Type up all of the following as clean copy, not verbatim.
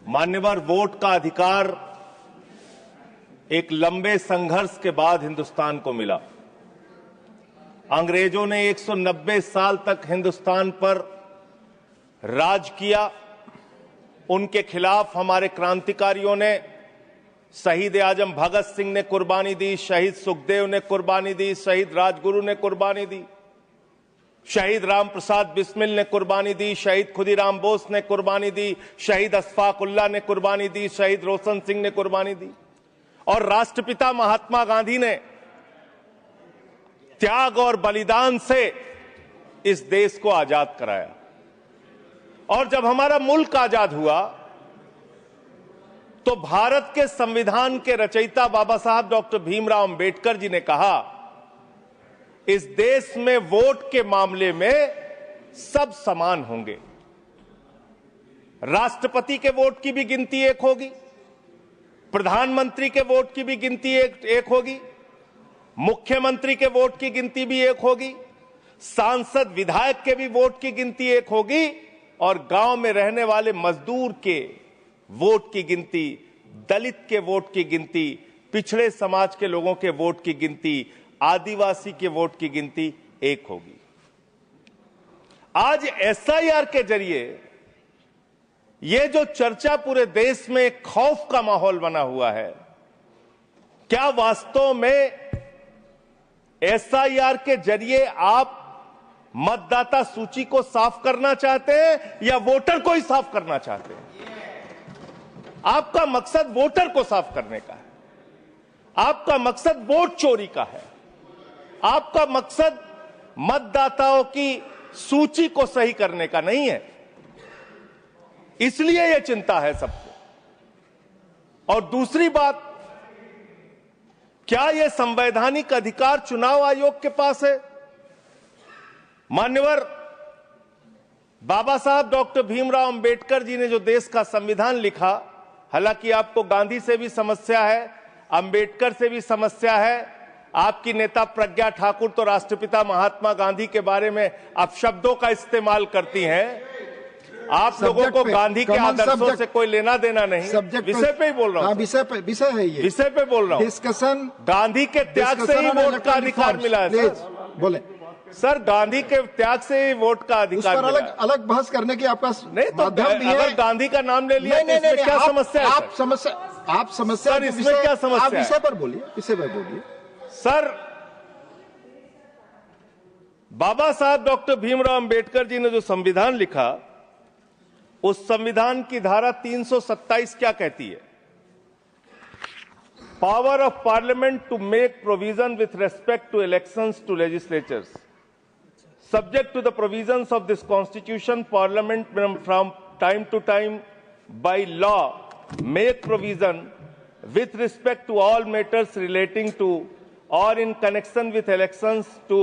मान्यवर, वोट का अधिकार एक लंबे संघर्ष के बाद हिंदुस्तान को मिला। अंग्रेजों ने 190 साल तक हिंदुस्तान पर राज किया। उनके खिलाफ हमारे क्रांतिकारियों ने, शहीद आजम भगत सिंह ने कुर्बानी दी, शहीद सुखदेव ने कुर्बानी दी, शहीद राजगुरु ने कुर्बानी दी, शहीद राम प्रसाद बिस्मिल ने कुर्बानी दी, शहीद खुदीराम बोस ने कुर्बानी दी, शहीद अशफाक उल्लाह ने कुर्बानी दी, शहीद रोशन सिंह ने कुर्बानी दी, और राष्ट्रपिता महात्मा गांधी ने त्याग और बलिदान से इस देश को आजाद कराया। और जब हमारा मुल्क आजाद हुआ तो भारत के संविधान के रचयिता बाबा साहब डॉक्टर भीमराव अंबेडकर जी ने कहा, इस देश में वोट के मामले में सब समान होंगे। राष्ट्रपति के वोट की भी गिनती एक होगी, प्रधानमंत्री के वोट की भी गिनती एक होगी, मुख्यमंत्री के वोट की गिनती भी एक होगी, सांसद विधायक के भी वोट की गिनती एक होगी, और गांव में रहने वाले मजदूर के वोट की गिनती, दलित के वोट की गिनती, पिछड़े समाज के लोगों के वोट की गिनती, आदिवासी के वोट की गिनती एक होगी। आज एसआईआर के जरिए यह जो चर्चा पूरे देश में खौफ का माहौल बना हुआ है, क्या वास्तव में एसआईआर के जरिए आप मतदाता सूची को साफ करना चाहते हैं या वोटर को ही साफ करना चाहते हैं? आपका मकसद वोटर को साफ करने का है, आपका मकसद वोट चोरी का है, आपका मकसद मतदाताओं की सूची को सही करने का नहीं है। इसलिए यह चिंता है सबको। और दूसरी बात, क्या यह संवैधानिक अधिकार चुनाव आयोग के पास है? मान्यवर, बाबा साहब डॉक्टर भीमराव अंबेडकर जी ने जो देश का संविधान लिखा, हालांकि आपको गांधी से भी समस्या है, अंबेडकर से भी समस्या है, आपकी नेता प्रज्ञा ठाकुर तो राष्ट्रपिता महात्मा गांधी के बारे में अपशब्दों का इस्तेमाल करती हैं। आप लोगों को गांधी के आदर्शों से कोई लेना देना नहीं। विषय पे ही बोल रहा हूं। विषय है ये, विषय पे बोल रहा हूं। डिस्कशन, गांधी के त्याग से ही वोट का अधिकार मिला है सर। बोले सर, गांधी के त्याग से ही वोट का अधिकार मिला। अलग अलग बहस करने की आपका नहीं तो अगर गांधी का नाम ले लिया तो इसमें क्या समस्या है? आप समस्या सर, इसमें क्या समस्या है? आप विषय पर बोलिए, विषय पर बोलिए सर। बाबा साहब डॉक्टर भीमराव अंबेडकर जी ने जो संविधान लिखा, उस संविधान की धारा 327 क्या कहती है? Power of parliament to make provision with respect to elections to legislatures subject to the provisions of this constitution, parliament from time to time by law make provision with respect to all matters relating to or in connection with elections to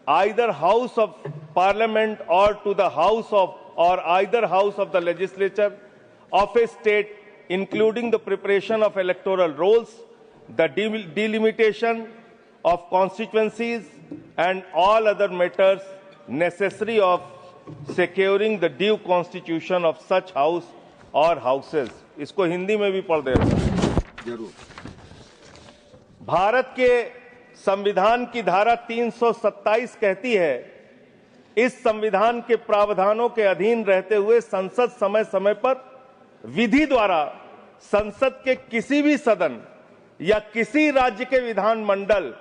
either house of parliament or to the house of or either house of the legislature of a state, including the preparation of electoral rolls, the delimitation of constituencies and all other matters necessary of securing the due constitution of such house or houses। इसको हिंदी में भी पढ़ देना जरूर। भारत के संविधान की धारा 327 कहती है, इस संविधान के प्रावधानों के अधीन रहते हुए संसद समय समय पर विधि द्वारा संसद के किसी भी सदन या किसी राज्य के विधानमंडल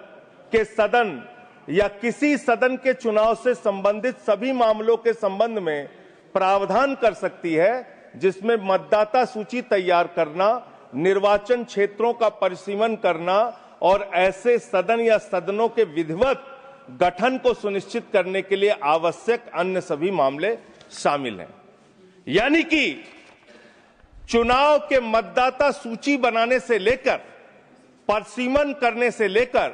के सदन या किसी सदन के चुनाव से संबंधित सभी मामलों के संबंध में प्रावधान कर सकती है, जिसमें मतदाता सूची तैयार करना, निर्वाचन क्षेत्रों का परिसीमन करना और ऐसे सदन या सदनों के विधिवत गठन को सुनिश्चित करने के लिए आवश्यक अन्य सभी मामले शामिल हैं। यानी कि चुनाव के मतदाता सूची बनाने से लेकर, परिसीमन करने से लेकर,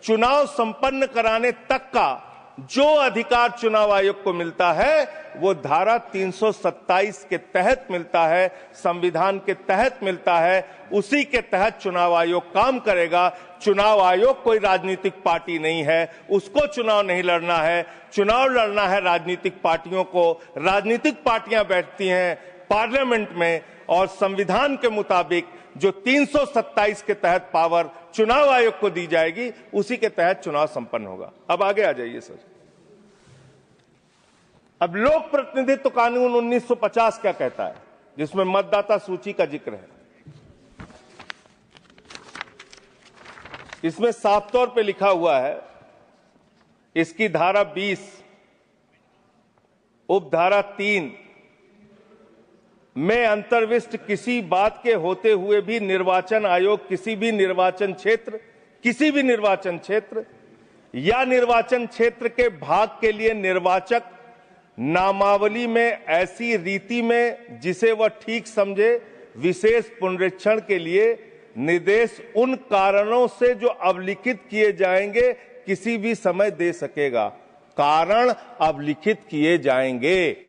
चुनाव संपन्न कराने तक का जो अधिकार चुनाव आयोग को मिलता है, वो धारा 327 के तहत मिलता है, संविधान के तहत मिलता है। उसी के तहत चुनाव आयोग काम करेगा। चुनाव आयोग कोई राजनीतिक पार्टी नहीं है, उसको चुनाव नहीं लड़ना है। चुनाव लड़ना है राजनीतिक पार्टियों को। राजनीतिक पार्टियां बैठती हैं पार्लियामेंट में और संविधान के मुताबिक जो 327 के तहत पावर चुनाव आयोग को दी जाएगी, उसी के तहत चुनाव संपन्न होगा। अब आगे आ जाइए सर। अब लोक प्रतिनिधित्व कानून 1950 क्या कहता है, जिसमें मतदाता सूची का जिक्र है। इसमें साफ तौर पे लिखा हुआ है, इसकी धारा 20 उपधारा 3 में अंतर्विष्ट किसी बात के होते हुए भी निर्वाचन आयोग किसी भी निर्वाचन क्षेत्र या निर्वाचन क्षेत्र के भाग के लिए निर्वाचक नामावली में ऐसी रीति में जिसे वह ठीक समझे विशेष पुनरीक्षण के लिए निर्देश उन कारणों से जो अवलिखित किए जाएंगे किसी भी समय दे सकेगा। कारण अवलिखित किए जाएंगे।